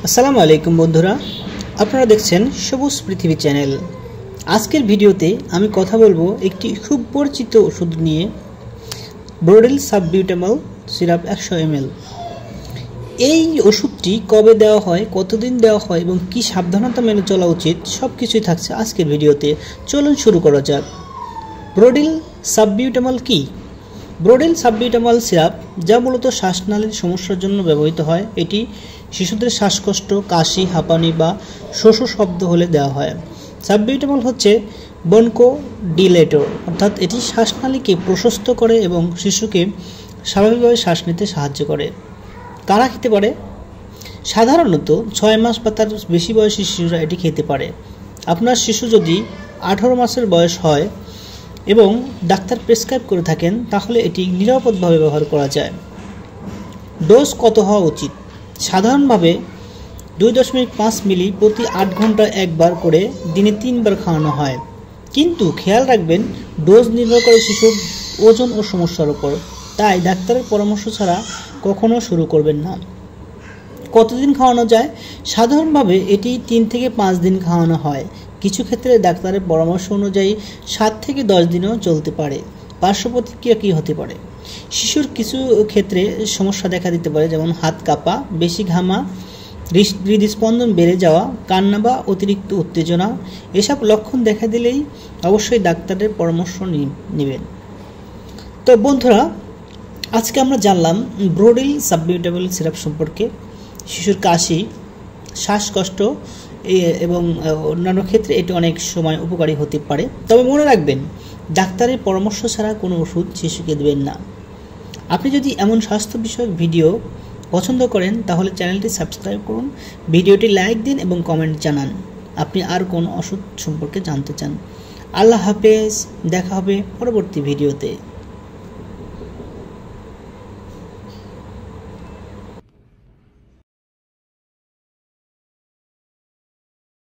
আসসালামু আলাইকুম বন্ধুরা, আপনারা দেখছেন সবুজ পৃথিবী চ্যানেল। আজকের ভিডিওতে আমি কথা বলবো একটি খুব পরিচিত ওষুধ নিয়ে, ব্রোডেল সাববিউটামল সিরাপ 100 ml। এই ওষুধটি কবে দেওয়া হয়, কতদিন দেওয়া হয় এবং কি সাবধানতা মেনে চলা উচিত সব কিছুই থাকছে আজকের ভিডিওতে। চলুন শুরু করা যাক। ব্রোডেল সাববিউটামল কি? ব্রোডেল সাববিউটামল সিরাপ, যা মূলত শ্বাসনালীর সমস্যার জন্য ব্যবহৃত হয়। এটি শিশুদের শ্বাসকষ্ট, কাশি, হাঁপানি বা শোষ শব্দ হলে দেওয়া হয়। সাববিউটামল হচ্ছে বনকোডিলেটর, অর্থাৎ এটি শ্বাসনালীকে প্রশস্ত করে এবং শিশুকে স্বাভাবিকভাবে শ্বাস নিতে সাহায্য করে। কারা খেতে পারে? সাধারণত 6 মাস বা তার বেশি বয়সী শিশুরা এটি খেতে পারে। আপনার শিশু যদি 18 মাসের বয়স হয় এবং ডাক্তার প্রেসক্রাইব করে থাকেন, তাহলে এটি নিরাপদভাবে ব্যবহার করা যায়। ডোজ কত হওয়া উচিত? সাধারণভাবে 2.5 মিলি প্রতি 8 ঘন্টায় একবার করে দিনে 3 বার খাওয়ানো হয়। কিন্তু খেয়াল রাখবেন, ডোজ নির্ভর করে শিশুর ওজন ও সমস্যার উপর, তাই ডাক্তারের পরামর্শ ছাড়া কখনো শুরু করবেন না। কতদিন খাওয়ানো যায়? সাধারণভাবে এটি 3 থেকে 5 দিন খাওয়ানো হয়। কিছু ক্ষেত্রে ডাক্তারের পরামর্শ অনুযায়ী 7 থেকে 10 দিনও চলতে পারে। পার্শ্ব প্রতিক্রিয়া কী হতে পারে? শিশুর কিছু ক্ষেত্রে সমস্যা দেখা দিতে পারে, যেমন হাত কাঁপা, বেশি ঘামা, হৃদস্পন্দন বেড়ে যাওয়া, কান্না বা অতিরিক্ত উত্তেজনা। এসব লক্ষণ দেখা দিলেই অবশ্যই ডাক্তারের পরামর্শ নেবেন। তো বন্ধুরা, আজকে আমরা জানলাম ব্রোডেল সাববিউটামল সিরাপ সম্পর্কে। শিশুর কাশি, শ্বাসকষ্ট এবং অন্যান্য ক্ষেত্রে এটি অনেক সময় উপকারী হতে পারে। তবে মনে রাখবেন, ডাক্তারের পরামর্শ ছাড়া কোনো ওষুধ শিশুকে দেবেন না। আপনি যদি এমন স্বাস্থ্য বিষয়ক ভিডিও পছন্দ করেন, তাহলে চ্যানেলটি সাবস্ক্রাইব করুন, ভিডিওটি লাইক দিন এবং কমেন্ট জানান আপনি আর কোন ওষুধ সম্পর্কে জানতে চান। আল্লাহ হাফেজ, দেখা হবে পরবর্তী ভিডিওতে।